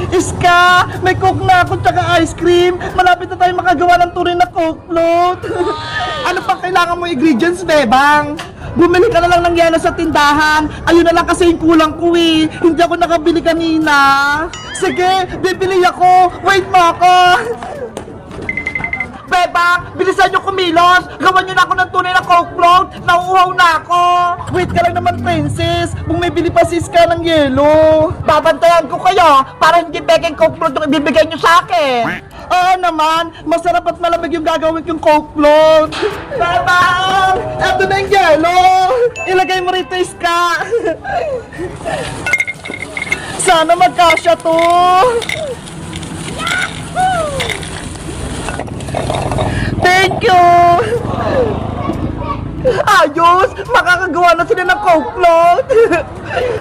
Iska, may coke na ako tsaka ice cream. Malapit na tayo makagawa ng tunay na coke float. Ano pang kailangan mo ingredients, bebang? Bumili ka na lang ng yelo sa tindahan. Ayun na lang kasi yung kulang ko eh. Hindi ako nakabili kanina. Sige, bibili ako. Wait mo ako. Bebang, bilisan nyo kumilos. Gawan nyo na ako ng tunay na coke float. Nauuhaw na ako. Wait ka lang naman, princess. Bumibili pa si Iska ng yelo. Babantayan ko kayo para hindi peking coke float yung ibibigay nyo sa akin. Oo naman, masarap at malamig yung gagawin kong coke float. Bebang, eto na yung yelo. Ilagay mo rito, Iska. Sana magkasya to. Thank you! Ayos! Makakagawa na sila ng coke float!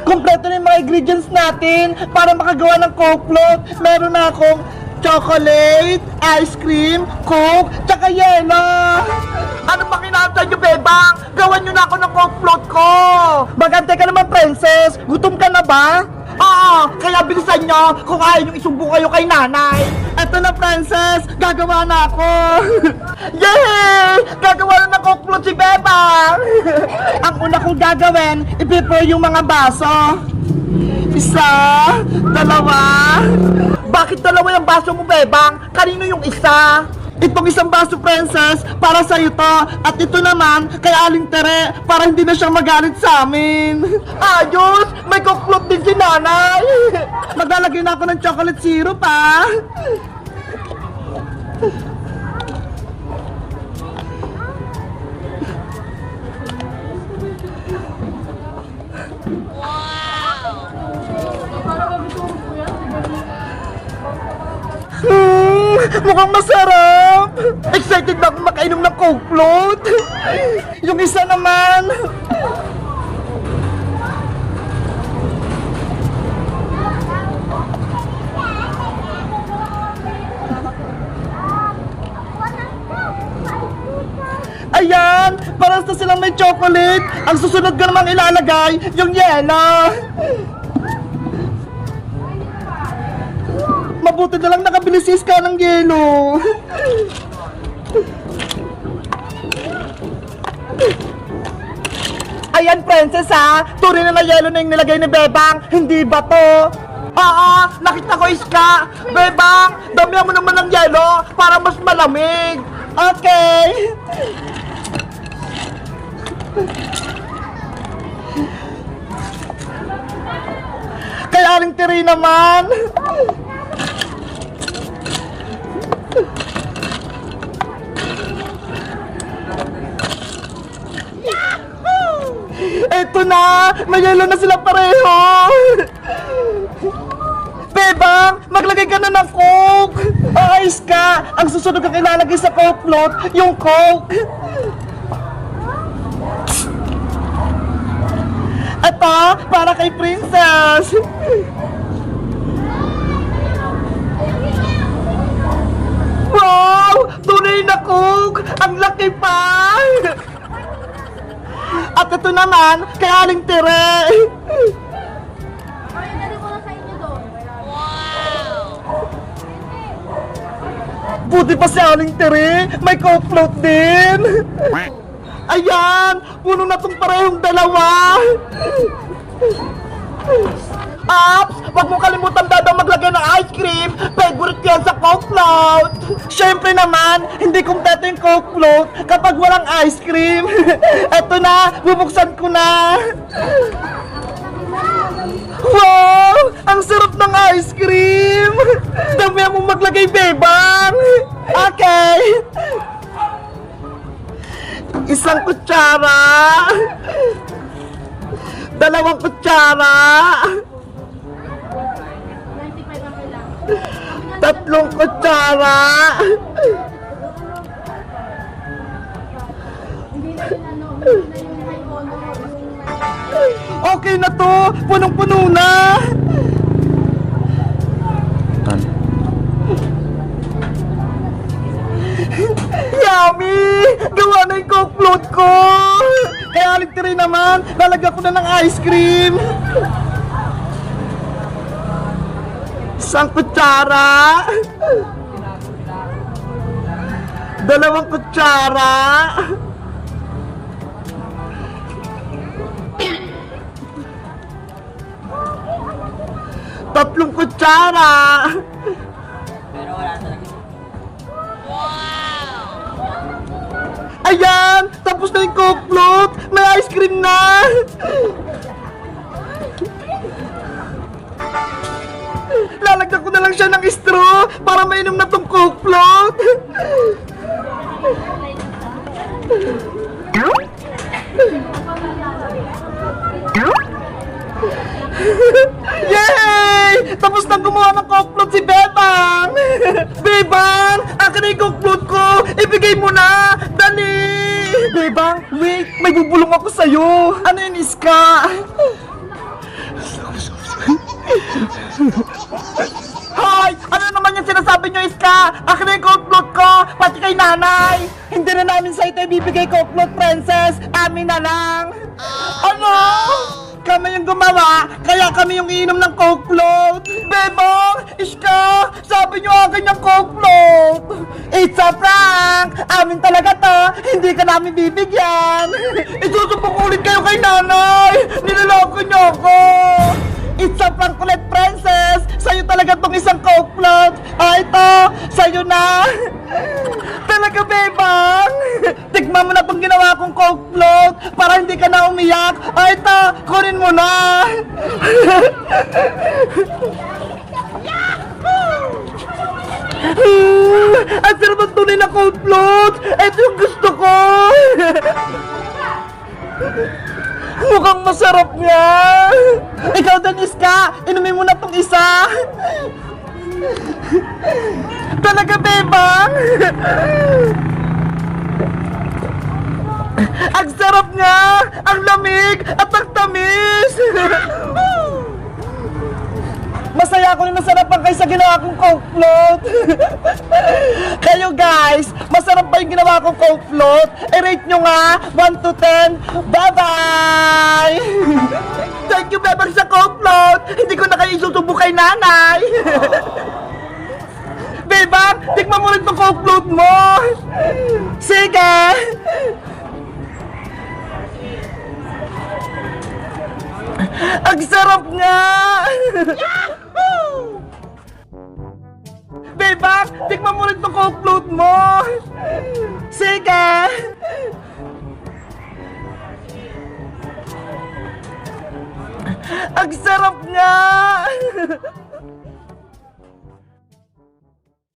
Kompleto na yung mga ingredients natin para makagawa ng coke float. Meron na akong chocolate, ice cream, coke, tsaka yelo! Ano ba kinahantay nyo, bebang? Gawan nyo na ako ng coke float ko! Magante ka naman, princess! Gutom ka na ba? Oo! Kaya bilisan nyo kung ayaw nyo isumbong kayo kay nanay! Eto na, princess! Gagawa na ako! Yay! Gagawa na ng coke float si bebang! Ang una kong gagawin, i-prepare yung mga baso. Isa, dalawa. Bakit dalawa yung baso mo, bebang? Kanino yung isa? Itong isang baso, princess, para sa'yo to. At ito naman, kay Aling Tere, para hindi na siya magalit sa amin. Ayos! May coke float din si nanay! Maglalagay na ako ng chocolate syrup, ha? Mukhang masarap! Excited na akong makainom ng coke float! Yung isa naman! Ayan! Parang sa silang may chocolate! Ang susunod ko namang ilalagay, yung yelo! Mabuti na lang nakabili si Iska ng yelo. Ayan, princess, ha? Tunay na yelo na yung nilagay ni bebang. Hindi ba to? Oo, nakita ko, Iska. Bebang, damihan mo naman ng yelo para mas malamig. Okay. Kaya Aling Tere naman. Eto na! May yelo na sila pareho! Bebang! Maglagay ka na ng coke! Ayos ka! Ang susunod kang ilalagay sa coke float, yung coke! Eto, para kay princess! Wow! Tunay na coke! Ang laki pa! At ito naman, kay Aling Tere. Buti pa si Aling Tere, may coke float din. Ayan, puno na tong parehong dalawa. Ops, wag mo kalimutan dadang maglagay ng ice cream. Favorite yan sa coke float. Siyempre naman, hindi kumpleto yung coke float kapag walang ice cream. Eto na, bubuksan ko na. Wow, ang sarap ng ice cream. Damihan mo maglagay, bebang. Okay. Isang kutsara. Dalawang kutsara. 3 kutsara. Okay na to. Punong-puno na. Yummy! Gawa na yung coke float ko. Kaya Aling Tere naman, lalagyan ko na ng ice cream. Isang kutsara. 2 kutsara. 3 kutsara. Ayan! Tapos na yung Coke float! May ice cream na! Lalagyan ko na lang siya ng straw para mainom na tong Coke float! Yay! Tapos na gumawa ng Coke float si Bebang! Bebang! Akin na yung Coke float ko! Ibigay mo na! Dali! Bebang, wait! May bubulong ako sa'yo! Ano yun, Iska? Hoy! Ano naman yung sinasabi nyo, Iska? Akin na yung Coke float ko! Pati kay nanay! Hindi na namin sa ito ibibigay Coke float, princess! Amin na lang! Ano? Kami yung gumawa, kaya kami yung iinom ng Coke float! Bebang! Iska! Sabi nyo akin yung Coke float! It's a prank! Amin talaga to! Hindi ka namin bibigyan! Isusubok ulit kayo kay nanay! Niloloko nyo ako! It's a prank ulit, princess! Sa'yo talaga tong isang Coke float! Ito! Sa'yo na! Talaga, Bebang! Tikman mo na tong ginawa kong Coke float para hindi ka na umiyak! Ito! Kunin mo na! Ang sarap ang tunay na Coke float! Ito yung gusto ko! Mukhang masarap nga! Ikaw din, Iska! Inumin mo na tong isa! Talaga, Bebang! Ang sarap nga! Ang lamig! At ang tamis! Masaya ako na nasarapan kayo sa ginawa kong Coke float! Kayo guys, masarap ba yung ginawa kong Coke float? I-rate nyo nga, 1 to 10. Bye-bye! Thank you, Bebang, sa Coke float! Hindi ko na kayo isusubo kay nanay! Bebang, tikman mo rin itong Coke float mo! Sige! Ang sarap nga! Bebang, tikman mo rin itong Coke float mo! Sige! Ang sarap nga!